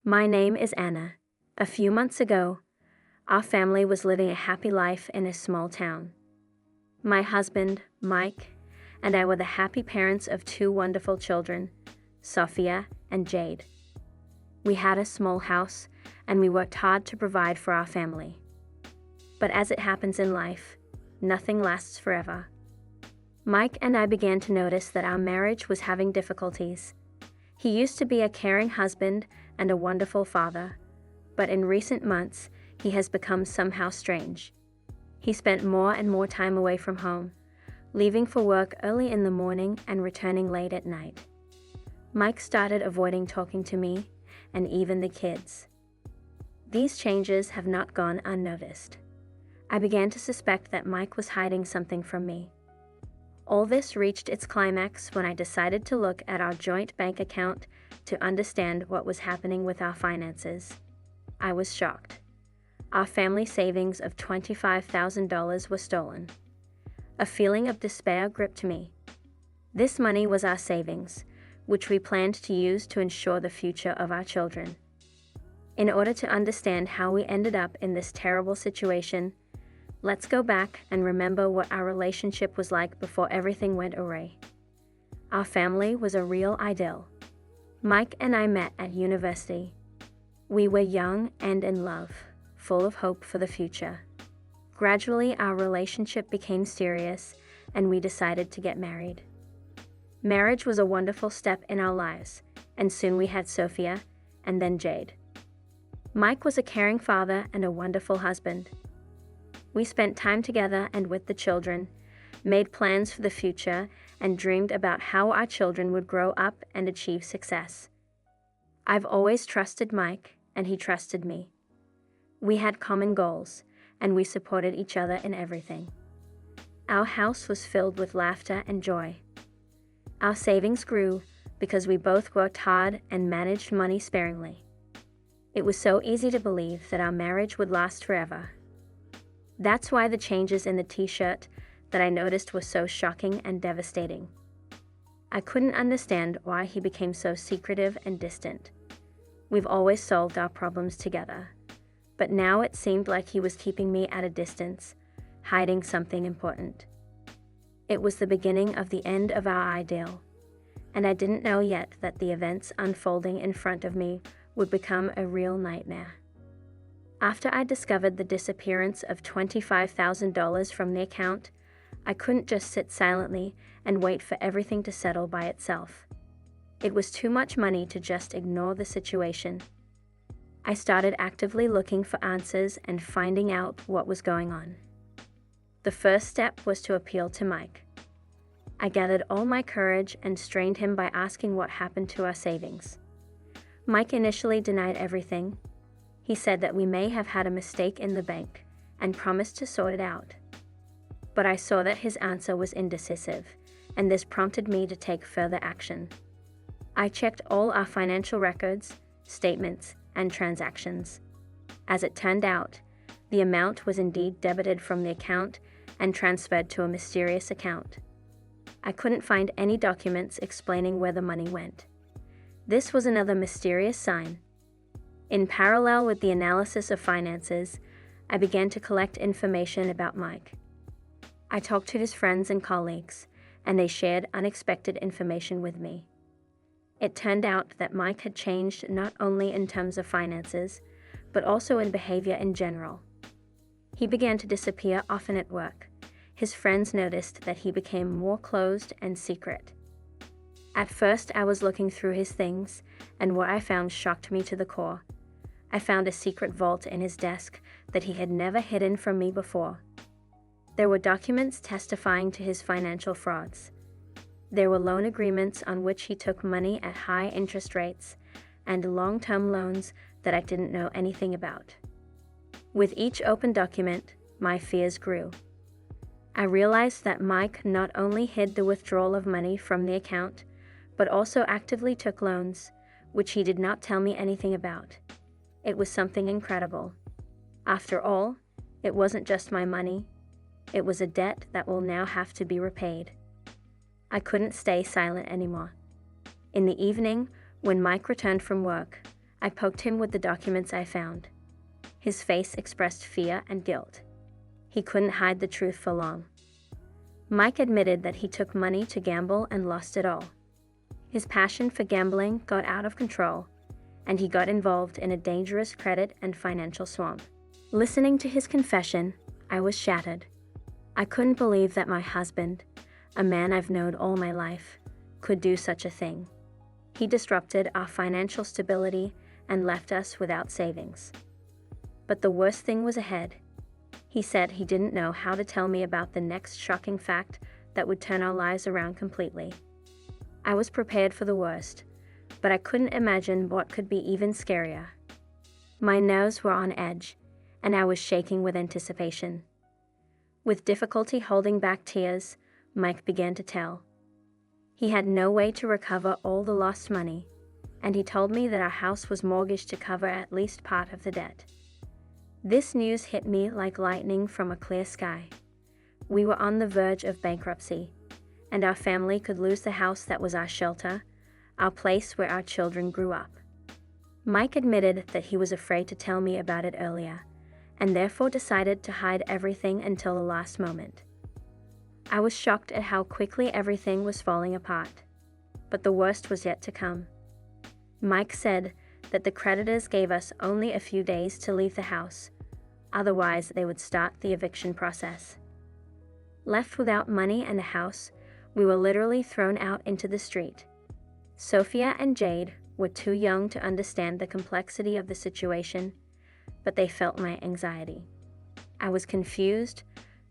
My name is Anna. A few months ago, our family was living a happy life in a small town. My husband, Mike, and I were the happy parents of two wonderful children, Sophia and Jade. We had a small house, and we worked hard to provide for our family. But as it happens in life, nothing lasts forever. Mike and I began to notice that our marriage was having difficulties. He used to be a caring husband and a wonderful father, but in recent months, he has become somehow strange. He spent more and more time away from home, leaving for work early in the morning and returning late at night. Mike started avoiding talking to me and even the kids. These changes have not gone unnoticed. I began to suspect that Mike was hiding something from me. All this reached its climax when I decided to look at our joint bank account to understand what was happening with our finances. I was shocked. Our family savings of $25,000 were stolen. A feeling of despair gripped me. This money was our savings, which we planned to use to ensure the future of our children. In order to understand how we ended up in this terrible situation, let's go back and remember what our relationship was like before everything went awry. Our family was a real idyll. Mike and I met at university. We were young and in love, full of hope for the future. Gradually, our relationship became serious, and we decided to get married. Marriage was a wonderful step in our lives, and soon we had Sophia, and then Jade. Mike was a caring father and a wonderful husband. We spent time together and with the children, made plans for the future, and dreamed about how our children would grow up and achieve success. I've always trusted Mike, and he trusted me. We had common goals, and we supported each other in everything. Our house was filled with laughter and joy. Our savings grew because we both worked hard and managed money sparingly. It was so easy to believe that our marriage would last forever. That's why the changes in the t-shirt that I noticed were so shocking and devastating. I couldn't understand why he became so secretive and distant. We've always solved our problems together, but now it seemed like he was keeping me at a distance, hiding something important. It was the beginning of the end of our idyll, and I didn't know yet that the events unfolding in front of me would become a real nightmare. After I discovered the disappearance of $25,000 from the account, I couldn't just sit silently and wait for everything to settle by itself. It was too much money to just ignore the situation. I started actively looking for answers and finding out what was going on. The first step was to appeal to Mike. I gathered all my courage and strained him by asking what happened to our savings. Mike initially denied everything. He said that we may have had a mistake in the bank and promised to sort it out. But I saw that his answer was indecisive, and this prompted me to take further action. I checked all our financial records, statements, and transactions. As it turned out, the amount was indeed debited from the account and transferred to a mysterious account. I couldn't find any documents explaining where the money went. This was another mysterious sign. In parallel with the analysis of finances, I began to collect information about Mike. I talked to his friends and colleagues, and they shared unexpected information with me. It turned out that Mike had changed not only in terms of finances, but also in behavior in general. He began to disappear often at work. His friends noticed that he became more closed and secret. At first, I was looking through his things, and what I found shocked me to the core. I found a secret vault in his desk that he had never hidden from me before. There were documents testifying to his financial frauds. There were loan agreements on which he took money at high interest rates, and long-term loans that I didn't know anything about. With each open document, my fears grew. I realized that Mike not only hid the withdrawal of money from the account, but also actively took loans, which he did not tell me anything about. It was something incredible. After all, it wasn't just my money. It was a debt that will now have to be repaid. I couldn't stay silent anymore. In the evening, when Mike returned from work, I poked him with the documents I found. His face expressed fear and guilt. He couldn't hide the truth for long. Mike admitted that he took money to gamble and lost it all. His passion for gambling got out of control, and he got involved in a dangerous credit and financial swamp. Listening to his confession, I was shattered. I couldn't believe that my husband, a man I've known all my life, could do such a thing. He disrupted our financial stability and left us without savings. But the worst thing was ahead. He said he didn't know how to tell me about the next shocking fact that would turn our lives around completely. I was prepared for the worst, but I couldn't imagine what could be even scarier. My nerves were on edge, and I was shaking with anticipation. With difficulty holding back tears, Mike began to tell. He had no way to recover all the lost money, and he told me that our house was mortgaged to cover at least part of the debt. This news hit me like lightning from a clear sky. We were on the verge of bankruptcy, and our family could lose the house that was our shelter, our place where our children grew up. Mike admitted that he was afraid to tell me about it earlier, and therefore decided to hide everything until the last moment. I was shocked at how quickly everything was falling apart, but the worst was yet to come. Mike said that the creditors gave us only a few days to leave the house, otherwise they would start the eviction process. Left without money and a house, we were literally thrown out into the street. Sophia and Jade were too young to understand the complexity of the situation, but they felt my anxiety. I was confused,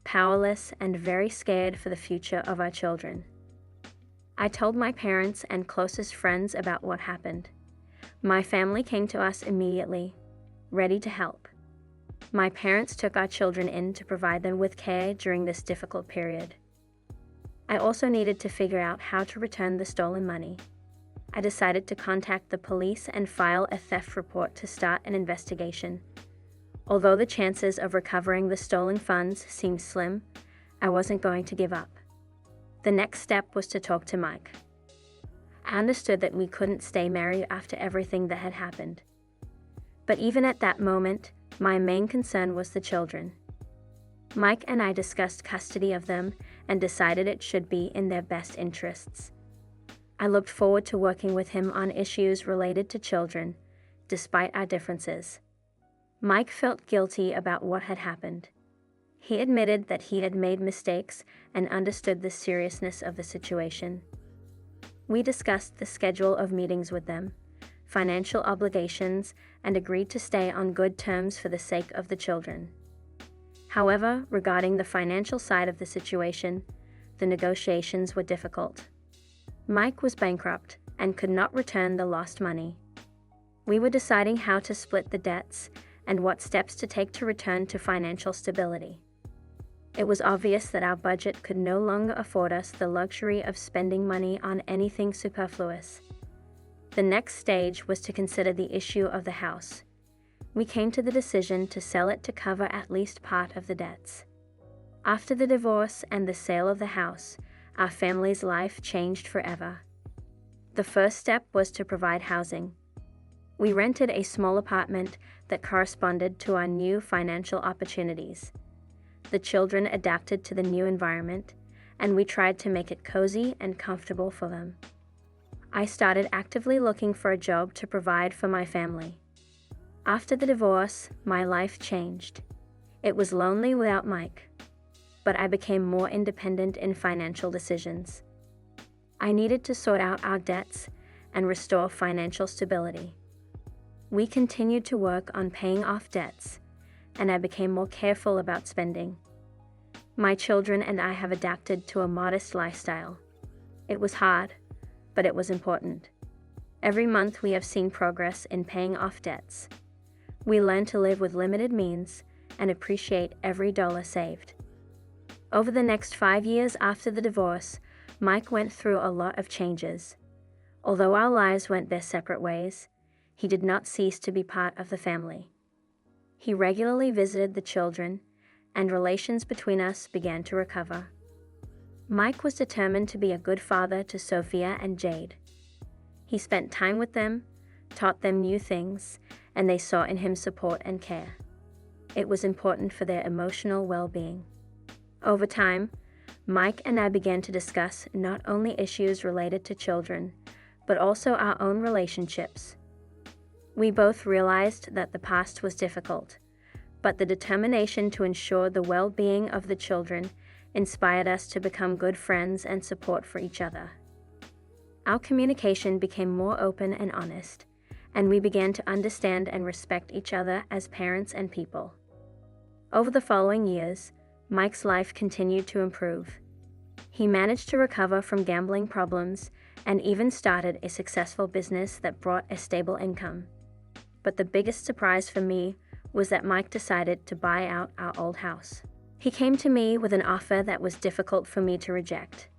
powerless, and very scared for the future of our children. I told my parents and closest friends about what happened. My family came to us immediately, ready to help. My parents took our children in to provide them with care during this difficult period. I also needed to figure out how to return the stolen money. I decided to contact the police and file a theft report to start an investigation. Although the chances of recovering the stolen funds seemed slim, I wasn't going to give up. The next step was to talk to Mike. I understood that we couldn't stay married after everything that had happened. But even at that moment, my main concern was the children. Mike and I discussed custody of them and decided it should be in their best interests. I looked forward to working with him on issues related to children, despite our differences. Mike felt guilty about what had happened. He admitted that he had made mistakes and understood the seriousness of the situation. We discussed the schedule of meetings with them, financial obligations, and agreed to stay on good terms for the sake of the children. However, regarding the financial side of the situation, the negotiations were difficult. Mike was bankrupt and could not return the lost money. We were deciding how to split the debts and what steps to take to return to financial stability. It was obvious that our budget could no longer afford us the luxury of spending money on anything superfluous. The next stage was to consider the issue of the house. We came to the decision to sell it to cover at least part of the debts. After the divorce and the sale of the house, our family's life changed forever. The first step was to provide housing. We rented a small apartment that corresponded to our new financial opportunities. The children adapted to the new environment, and we tried to make it cozy and comfortable for them. I started actively looking for a job to provide for my family. After the divorce, my life changed. It was lonely without Mike, but I became more independent in financial decisions. I needed to sort out our debts and restore financial stability. We continued to work on paying off debts, and I became more careful about spending. My children and I have adapted to a modest lifestyle. It was hard, but it was important. Every month we have seen progress in paying off debts. We learned to live with limited means and appreciate every dollar saved. Over the next 5 years after the divorce, Mike went through a lot of changes. Although our lives went their separate ways, he did not cease to be part of the family. He regularly visited the children, and relations between us began to recover. Mike was determined to be a good father to Sophia and Jade. He spent time with them, taught them new things, and they saw in him support and care. It was important for their emotional well-being. Over time, Mike and I began to discuss not only issues related to children, but also our own relationships. We both realized that the past was difficult, but the determination to ensure the well-being of the children inspired us to become good friends and support for each other. Our communication became more open and honest, and we began to understand and respect each other as parents and people. Over the following years, Mike's life continued to improve. He managed to recover from gambling problems and even started a successful business that brought a stable income. But the biggest surprise for me was that Mike decided to buy out our old house. He came to me with an offer that was difficult for me to reject.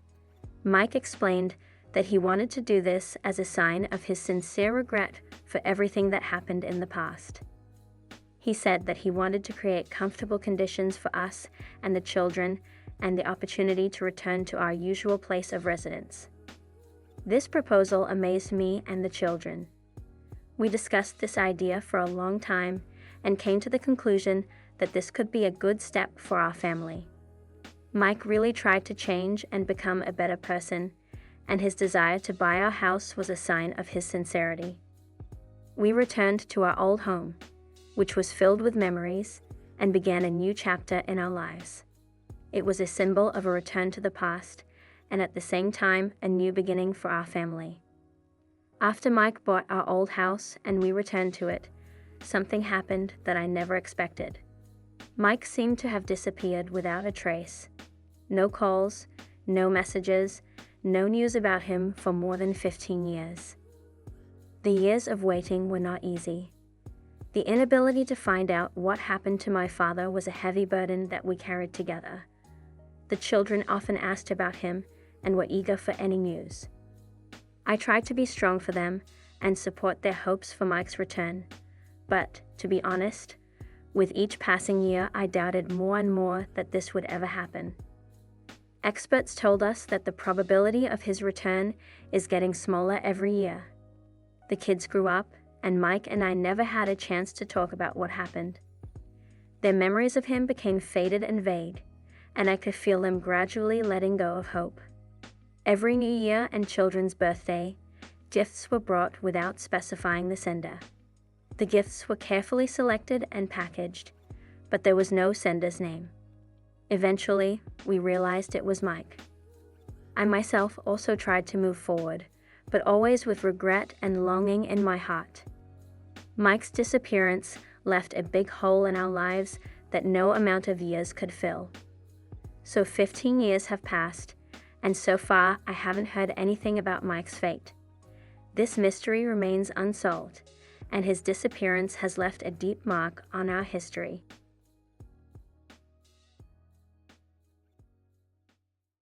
Mike explained that he wanted to do this as a sign of his sincere regret for everything that happened in the past. He said that he wanted to create comfortable conditions for us and the children and the opportunity to return to our usual place of residence. This proposal amazed me and the children. We discussed this idea for a long time and came to the conclusion that this could be a good step for our family. Mike really tried to change and become a better person, and his desire to buy our house was a sign of his sincerity. We returned to our old home, which was filled with memories, and began a new chapter in our lives. It was a symbol of a return to the past, and at the same time, a new beginning for our family. After Mike bought our old house and we returned to it, something happened that I never expected. Mike seemed to have disappeared without a trace. No calls, no messages, no news about him for more than 15 years. The years of waiting were not easy. The inability to find out what happened to my father was a heavy burden that we carried together. The children often asked about him and were eager for any news. I tried to be strong for them and support their hopes for Mike's return, but, to be honest, with each passing year I doubted more and more that this would ever happen. Experts told us that the probability of his return is getting smaller every year. The kids grew up, and Mike and I never had a chance to talk about what happened. Their memories of him became faded and vague, and I could feel them gradually letting go of hope. Every New Year and children's birthday, gifts were brought without specifying the sender. The gifts were carefully selected and packaged, but there was no sender's name. Eventually, we realized it was Mike. I myself also tried to move forward, but always with regret and longing in my heart. Mike's disappearance left a big hole in our lives that no amount of years could fill. So 15 years have passed, and so far I haven't heard anything about Mike's fate. This mystery remains unsolved, and his disappearance has left a deep mark on our history.